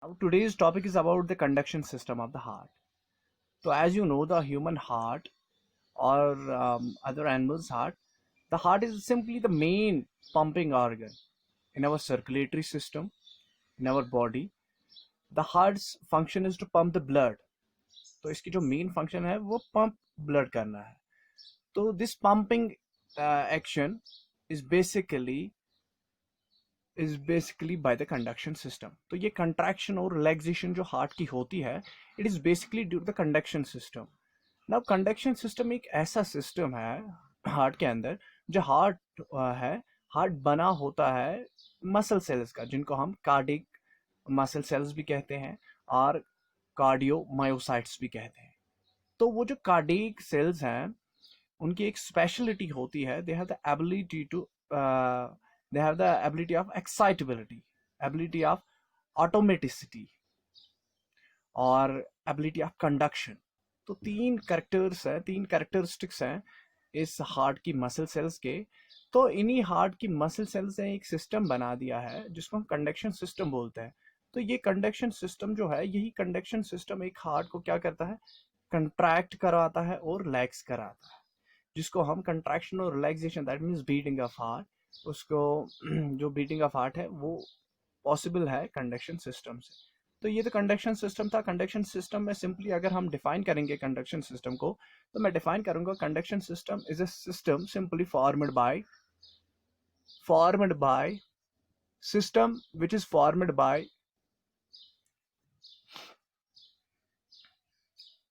Now today's topic is about the conduction system of the heart. So as you know, the human heart or other animals' heart, the heart is simply the main pumping organ in our circulatory system, in our body. The heart's function is to pump the blood. तो इसकी जो main function है वो pump blood करना है. तो this pumping action is basically by the conduction system. तो ये कंट्रैक्शन और रिलैक्सेशन जो हार्ट की होती है, it is basically due to the conduction system. Now conduction system एक ऐसा सिस्टम है हार्ट के अंदर, जो हार्ट है, हार्ट बना होता है मसल सेल्स का, जिनको हम कार्डिक मसल सेल्स भी कहते हैं और कार्डियो मायोसाइट्स भी कहते हैं. तो वो जो कार्डिक सेल्स हैं, उनकी एक स्पेशलिटी होती है. They have the ability to they have the ability of excitability, ability of automaticity और ability of conduction. तो तीन कैरेक्टर्स हैं, तीन कैरेक्टरिस्टिक्स हैं इस हार्ट की मसल सेल्स के. तो इन्हीं हार्ट की मसल सेल्स ने एक सिस्टम बना दिया है जिसको हम कंडक्शन सिस्टम बोलते हैं. तो ये कंडक्शन सिस्टम जो है, यही कंडक्शन सिस्टम एक हार्ट को क्या करता है, कंट्रैक्ट कराता है और रिलैक्स कराता है, जिसको हम कंट्रैक्शन और relaxation, that means beating of heart, उसको जो बीटिंग ऑफ हार्ट है वो पॉसिबल है कंडक्शन सिस्टम से. तो ये तो कंडक्शन सिस्टम था. कंडक्शन सिस्टम में सिंपली अगर हम डिफाइन करेंगे कंडक्शन सिस्टम को, तो मैं डिफाइन करूंगा conduction system is a system simply formed by system which is formed by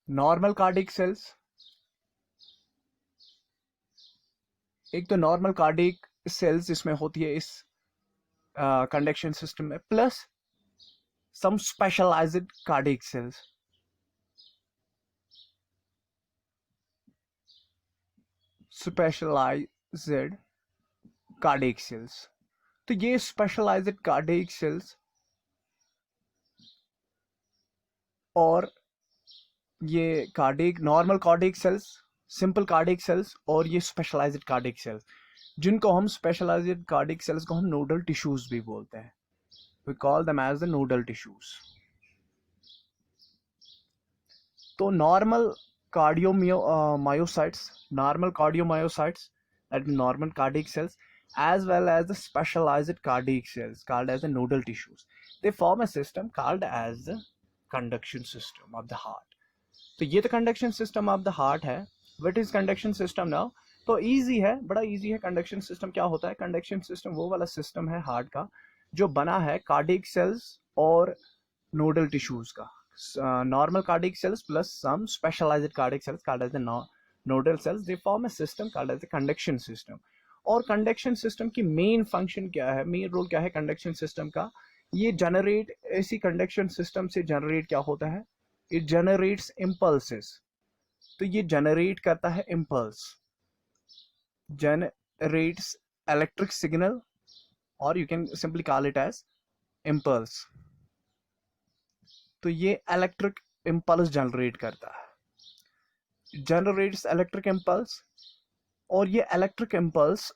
normal cardiac cells. एक तो नॉर्मल कार्डिक सेल्स इसमें होती है इस कंडक्शन सिस्टम में, plus some specialised cardiac cells. Specialised cardiac cells. तो ये स्पेशलाइज्ड कार्डिक सेल्स और ये cardiac, normal cardiac cells, simple cardiac cells और ये स्पेशलाइज्ड कार्डिक सेल्स, जिनको हम स्पेशलाइज्ड कार्डिक सेल्स को हम नोडल टिश्यूज भी बोलते हैं. We call them as the nodal tissues. तो normal cardiomyocytes, normal cardiomyocytes, that is normal cardiac cells, as well as the specialized cardiac cells called as the nodal tissues, they form a system called as the conduction system of the heart. तो ये तो conduction system of the heart है. What is conduction system now? तो easy है, बड़ा easy है. Conduction system क्या होता है? कंडक्शन सिस्टम वो वाला सिस्टम है हार्ट का जो बना है कार्डियक सेल्स और नोडल टिश्यूज का. Normal cardiac cells plus some specialized cardiac cells called as the nodal cells, they form a system called as the conduction system. और कंडक्शन सिस्टम की मेन फंक्शन क्या है, मेन रोल क्या है conduction system का? ये generate, ऐसी conduction system से जनरेट क्या होता है, इट जनरेट्स इम्पल्सेस. तो ये जनरेट करता है इम्पल्स, जनरेट्स इलेक्ट्रिक सिग्नल, और you can simply call it as impulse. तो ये इलेक्ट्रिक इम्पल्स जनरेट करता है, जनरेट्स इलेक्ट्रिक इम्पल्स. और ये इलेक्ट्रिक इम्पल्स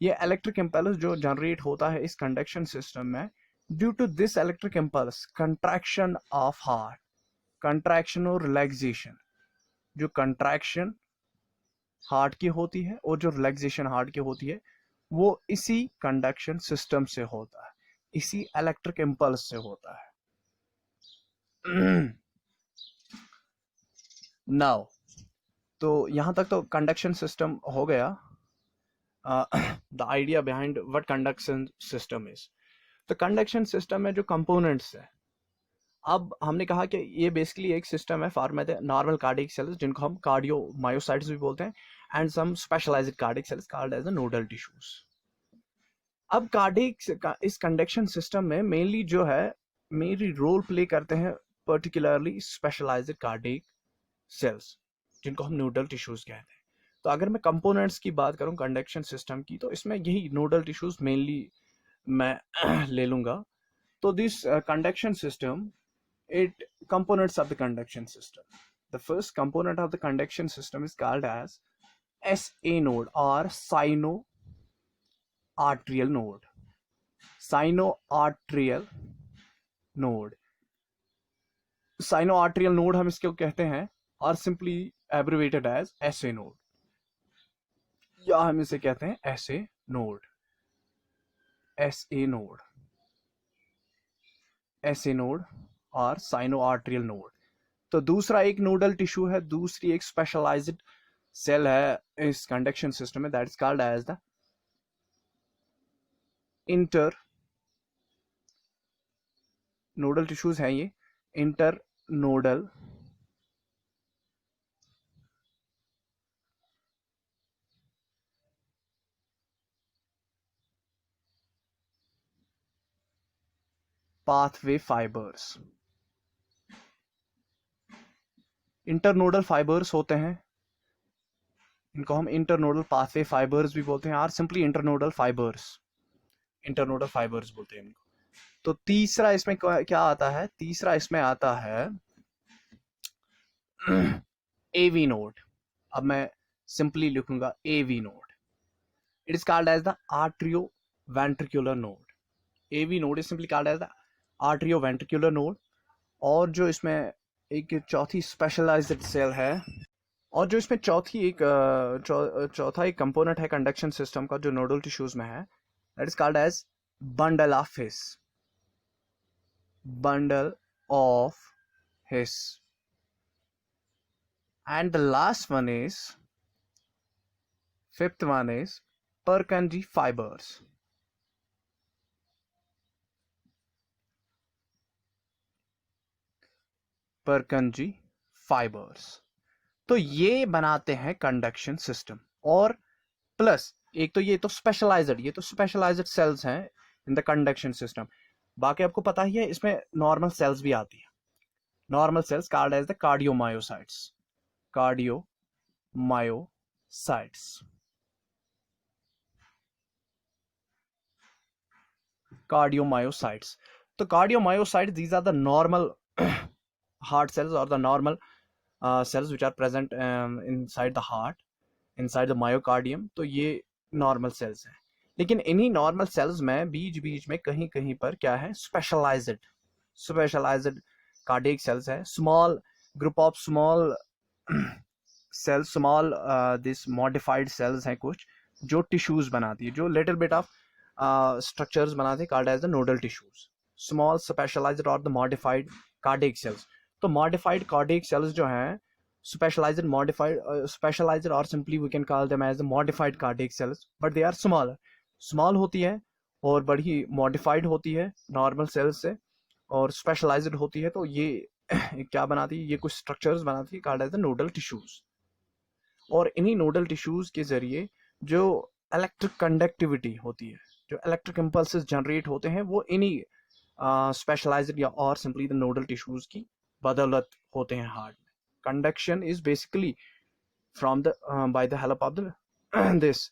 ये इलेक्ट्रिक इम्पल्स जो जनरेट होता है इस कंडक्शन सिस्टम में, due to this electric impulse, contraction of heart, contraction और रिलैक्सेशन. जो कंट्रैक्शन हार्ट की होती है और जो रिलैक्सेशन हार्ट की होती है, वो इसी कंडक्शन सिस्टम से होता है, इसी इलेक्ट्रिक इम्पल्स से होता है. नाउ तो यहां तक तो कंडक्शन सिस्टम हो गया. The idea behind what conduction system is. तो कंडक्शन सिस्टम में जो कंपोनेंट्स है, अब हमने कहा कि ये बेसिकली एक सिस्टम है फॉर्मेट नॉर्मल कार्डियक सेल्स, जिनको हम कार्डियोमायोसाइट्स भी बोलते हैं, and some specialised cardiac cells called as the nodal tissues. अब कार्डियक इस कंडक्शन सिस्टम में मेनली जो है, मेनली रोल प्ले करते हैं पर्टिकुलरली स्पेशलाइज्ड कार्डियक सेल्स, जिनको हम नोडल टिश्यूज कहते हैं. तो अगर मैं कंपोनेंट्स की बात करूं कंडक्शन सिस्टम की, तो इसमें यही नोडल टिश्यूज मेनली मैं ले लूंगा. तो this conduction system, it components of the conduction system. The first component of the conduction system is called as SA node or sinoarterial node. Sinoarterial node. Sino arterial node हम इसको कहते हैं, और simply abbreviated as SA node, या हम इसे कहते हैं SA node, SA node, SA node और साइनो आर्टेरियल नोड। तो दूसरा एक नोडल टिश्यू है, दूसरी एक स्पेशलाइज्ड सेल है इस कंडक्शन सिस्टम में, that is called as the inter nodal tissues हैं ये, inter nodal pathway fibres. Internodal fibres होते हैं, इनको हम इंटरनोडल पाथवे फाइबर्स भी बोलते हैं, और simply internodal fibres, internodal fibres बोलते हैं इनको। तो तीसरा इसमें क्या आता है, तीसरा इसमें आता है एवी नोड। अब मैं सिंपली लिखूंगा AV node, it is called as the atrio ventricular node. AV node is simply called as the atrio ventricular node. और जो इसमें एक चौथी स्पेशलाइज्ड सेल है, और जो इसमें चौथी एक चौथा एक कंपोनेंट है कंडक्शन सिस्टम का जो नोडल टिश्यूज में है, that is called as bundle of His, bundle of his. And the last one is, fifth one is Purkinje fibers. Purkinje fibers. तो ये बनाते हैं कंडक्शन सिस्टम। और प्लस एक तो ये तो स्पेशलाइज्ड सेल्स हैं इन द कंडक्शन सिस्टम। बाकी आपको पता ही है इसमें नॉर्मल सेल्स भी आती है, normal cells called as the cardiomyocytes, cardiomyocytes, cardiomyocytes. So cardiomyocytes, these are the normal heart cells, or the normal cells which are present inside the heart, inside the myocardium. तो ये normal sales हैं, लेकिन इन्हीं normal sales में बीच बीच में कहीं कहीं पर क्या है, स्पेशलाइज्ड कार्डियक सेल्स है, small group of small cells, small this modified cells हैं कुछ, जो टिश्यूज बनाती है, जो लिटिल बिट ऑफ स्ट्रक्चर्स बनाते हैं, called as the nodal tissues, small specialised और द मॉडिफाइड कार्डियक सेल्स। तो मॉडिफाइड कार्डियक सेल्स जो हैं, स्पेशलाइज्ड और simply we can call them as the modified cardiac cells, but they are small होती है और बड़ी मॉडिफाइड होती है नॉर्मल सेल्स से, और स्पेशलाइज्ड होती है। तो ये क्या बनाती है, ये कुछ स्ट्रक्चर्स बनाती है called as the nodal tissues. और इन्हीं नोडल टिश्यूज के जरिए जो इलेक्ट्रिक कंडक्टिविटी होती है, जो इलेक्ट्रिक इम्पल्सेस जनरेट होते हैं, वो इन्हीं स्पेशलाइज्ड या और सिंपली द नोडल टिश्यूज की बदौलत होते हैं हार्ट में। Conduction is basically from the by the help of the this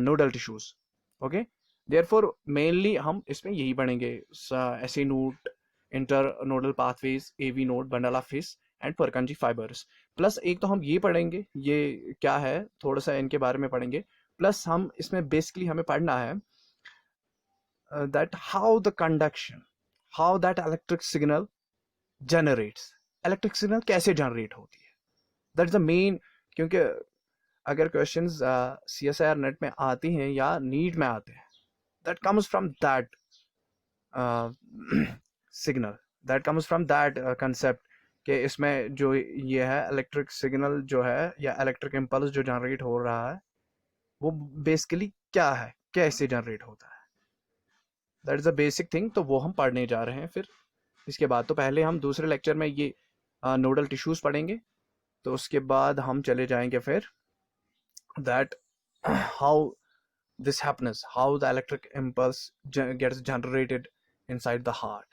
nodal tissues. Okay, therefore mainly हम इसमें यही पढ़ेंगे, SA node, inter nodal pathways, AV node, bundle of His and Purkinje fibres. Plus एक तो हम ये पढ़ेंगे, ये क्या है थोड़ा सा इनके बारे में पढ़ेंगे, प्लस हम इसमें बेसिकली हमें पढ़ना है that how the conduction, how that electric signal generates, electric signal कैसे generate होती है, that's the main। क्योंकि अगर क्वेश्चंस CSIR नेट में आती हैं या नीट में आते हैं, that comes from that signal, that comes from that concept कि इसमें जो ये है इलेक्ट्रिक सिग्नल जो है या इलेक्ट्रिक इम्पल्स जो जनरेट हो रहा है, वो बेसिकली क्या है, कैसे जनरेट होता है, that is a basic thing. तो वो हम पढ़ने जा रहे हैं फिर इसके बाद। तो पहले हम दूसरे लेक्चर में ये नोडल टिश्यूज पढ़ेंगे, तो उसके बाद हम चले जाएंगे फिर that how this happens, how the electric impulse gets generated inside the heart.